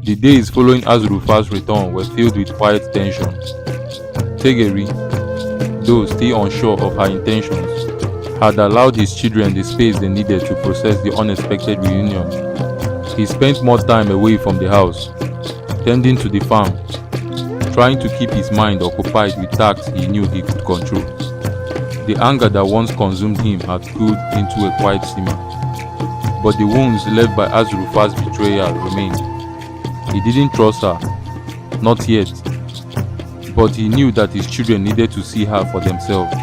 The days following 𝗟𝗲𝗳𝗁's return were filled with quiet tension. Tegeri, though still unsure of her intentions, had allowed his children the space they needed to process the unexpected reunion. He spent more time away from the house, tending to the farm, trying to keep his mind occupied with tasks he knew he could control. The anger that once consumed him had cooled into a quiet simmer, but the wounds left by 𝗟𝗲𝗳𝗁's betrayal remained. He didn't trust her, not yet, but he knew that his children needed to see her for themselves,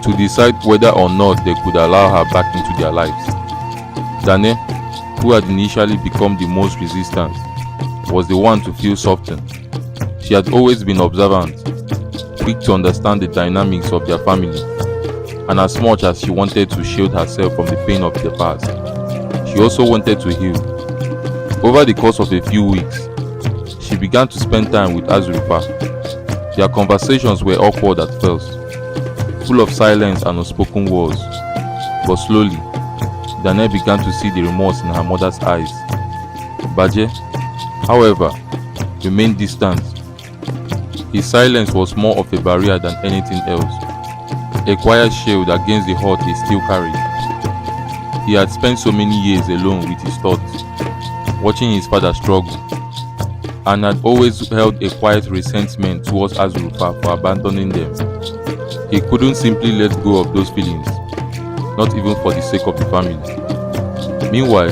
to decide whether or not they could allow her back into their lives. ��𝗲𝗳, who had initially become the most resistant, was the one to feel softened. She had always been observant, quick to understand the dynamics of their family, and as much as she wanted to shield herself from the pain of the past, she also wanted to heal. Over the course of a few weeks, she began to spend time with 𝗟𝗲𝗳𝗁. Their conversations were awkward at first, full of silence and unspoken words, but slowly, ��𝗲𝗳 began to see the remorse in her mother's eyes. 𝗵𝗳, however, remained distant. His silence was more of a barrier than anything else, a quiet shield against the hurt he still carried. He had spent so many years alone with his thoughts, watching his father struggle, and had always held a quiet resentment towards 𝗟𝗲𝗳𝗁 for abandoning them. He couldn't simply let go of those feelings, not even for the sake of the family. Meanwhile,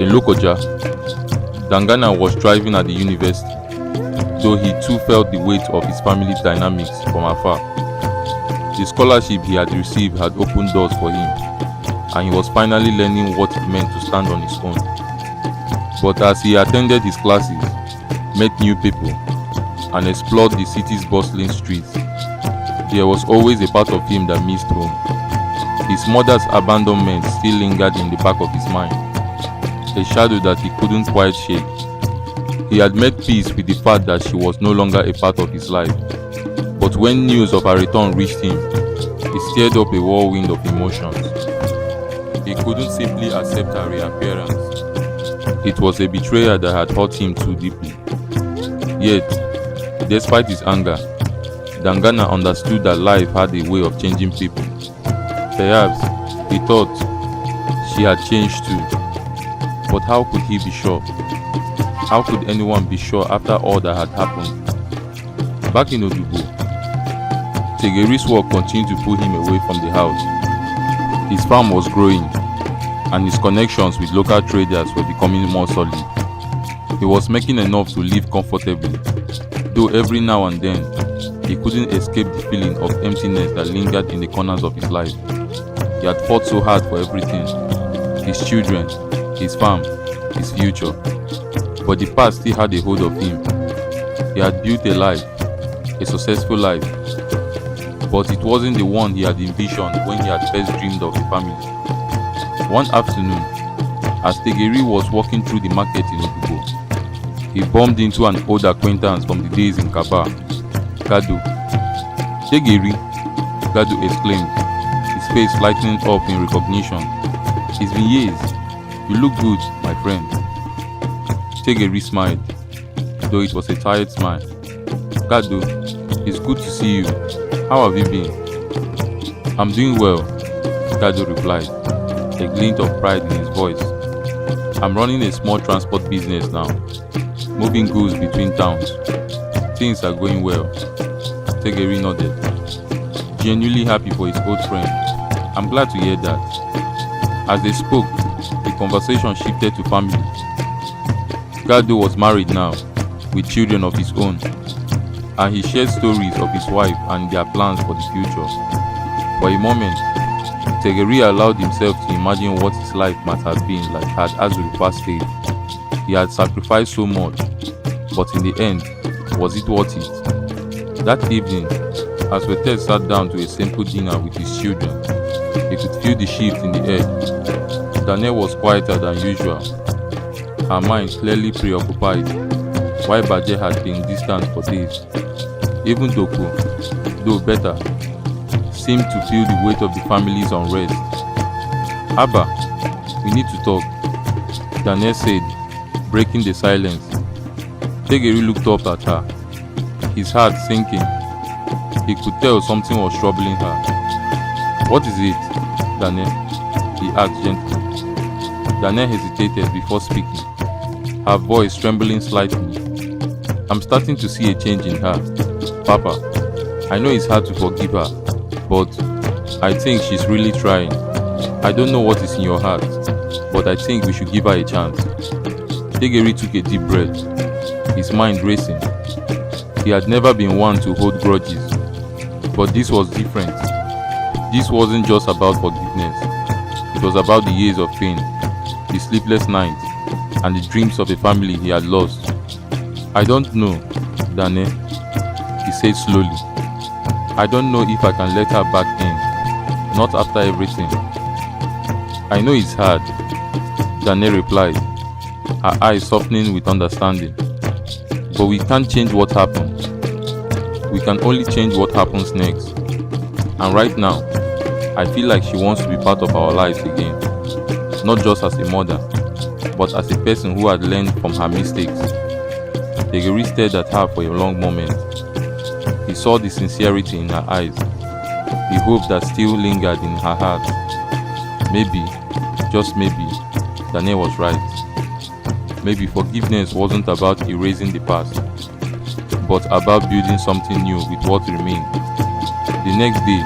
in Lokoja, Dangana was thriving at the university, though he too felt the weight of his family's dynamics from afar. The scholarship he had received had opened doors for him, and he was finally learning what it meant to stand on his own. But as he attended his classes, met new people, and explored the city's bustling streets, there was always a part of him that missed home. His mother's abandonment still lingered in the back of his mind, a shadow that he couldn't quite shake. He had made peace with the fact that she was no longer a part of his life, but when news of her return reached him, it stirred up a whirlwind of emotions. He couldn't simply accept her reappearance. It was a betrayal that had hurt him too deeply. Yet, despite his anger, Dangana understood that life had a way of changing people. Perhaps, he thought, she had changed too. But how could he be sure? How could anyone be sure after all that had happened? Back in Odugbo, Tegeri's work continued to pull him away from the house. His farm was growing, and his connections with local traders were becoming more solid. He was making enough to live comfortably, though every now and then, he couldn't escape the feeling of emptiness that lingered in the corners of his life. He had fought so hard for everything: his children, his farm, his future. But the past still had a hold of him. He had built a life, a successful life, but it wasn't the one he had envisioned when he had first dreamed of a family. One afternoon, as Tegeri was walking through the market in Odugbo, he bumped into an old acquaintance from the days in Kaba, Gado. "Tegeri," Gado exclaimed, his face lightening up in recognition. "It's been years. You look good, my friend." Tegeri smiled, though it was a tired smile. "Gado, it's good to see you. How have you been?" "I'm doing well," Gado replied, a glint of pride in his voice. "I'm running a small transport business now, moving goods between towns. Things are going well." Tegeri nodded, genuinely happy for his old friend. "I'm glad to hear that." As they spoke, the conversation shifted to family. Gado was married now, with children of his own, and he shared stories of his wife and their plans for the future. For a moment, Tegeri allowed himself to imagine what his life might have been like had 𝗟𝗲𝗳𝗁 stayed. He had sacrificed so much, but in the end, was it worth it? That evening, as Wete sat down to a simple dinner with his children, he could feel the shift in the air. ��𝗲𝗳 was quieter than usual, her mind clearly preoccupied, while 𝗵𝗳 had been distant for days. Even Doku, though better, seemed to feel the weight of the family's unrest. "Abba, we need to talk," ��𝗲𝗳 said, breaking the silence. Tegeri looked up at her, his heart sinking. He could tell something was troubling her. "What is it, Dane?" he asked gently. Dane hesitated before speaking, her voice trembling slightly. "I'm starting to see a change in her, Papa. I know it's hard to forgive her, but I think she's really trying. I don't know what is in your heart, but I think we should give her a chance." Tegeri took a deep breath, his mind racing. He had never been one to hold grudges, but this was different. This wasn't just about forgiveness. It was about the years of pain, the sleepless nights, and the dreams of a family he had lost. "I don't know, Dane," he said slowly. "I don't know if I can let her back in, not after everything." "I know it's hard," Dane replied, her eyes softening with understanding. "But we can't change what happened. We can only change what happens next. And right now, I feel like she wants to be part of our lives again, not just as a mother, but as a person who had learned from her mistakes." Tegeri stared at her for a long moment. He saw the sincerity in her eyes, the hope that still lingered in her heart. Maybe, just maybe, Dane was right. Maybe forgiveness wasn't about erasing the past, but about building something new with what remained. The next day,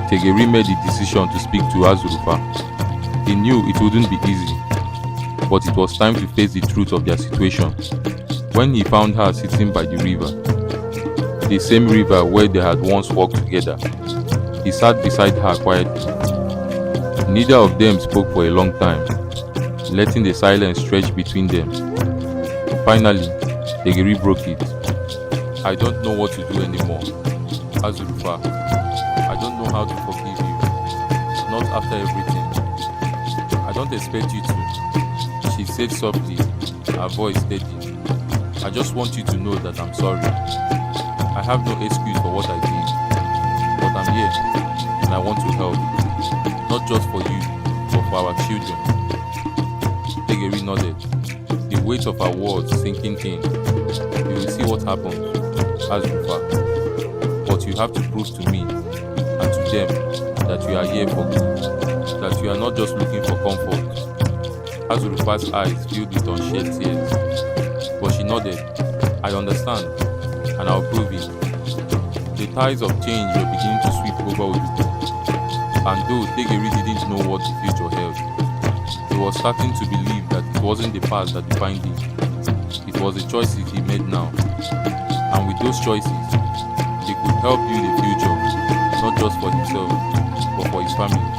Tegeri made the decision to speak to 𝗟𝗲𝗳𝗏. He knew it wouldn't be easy, but it was time to face the truth of their situation. When he found her sitting by the river, the same river where they had once walked together, he sat beside her quietly. Neither of them spoke for a long time, letting the silence stretch between them. Finally, Tegeri broke it. "I don't know what to do anymore, 𝗟𝗲𝗳𝗏. I don't know how to forgive you, not after everything. I don't expect you to," she said softly, her voice steady. "I just want you to know that I'm sorry. I have no excuse for what I did, but I'm here and I want to help, not just for you, but for our children." Tegeri nodded, the weight of her words sinking in. "You will see what happens, 𝗟𝗲𝗳𝗏. But you have to prove to me and to them that you are here for good, that you are not just looking for comfort." 𝗟𝗲𝗳𝗏's eyes filled with unshed tears, but she nodded. "I understand, and I'll prove it." The tides of change were beginning to sweep over Odudu, and though Tegeri didn't know what the future held, he was starting to believe that it wasn't the past that defined him. It was the choices he made now, and with those choices, he could help build a future, not just for himself, but for his family.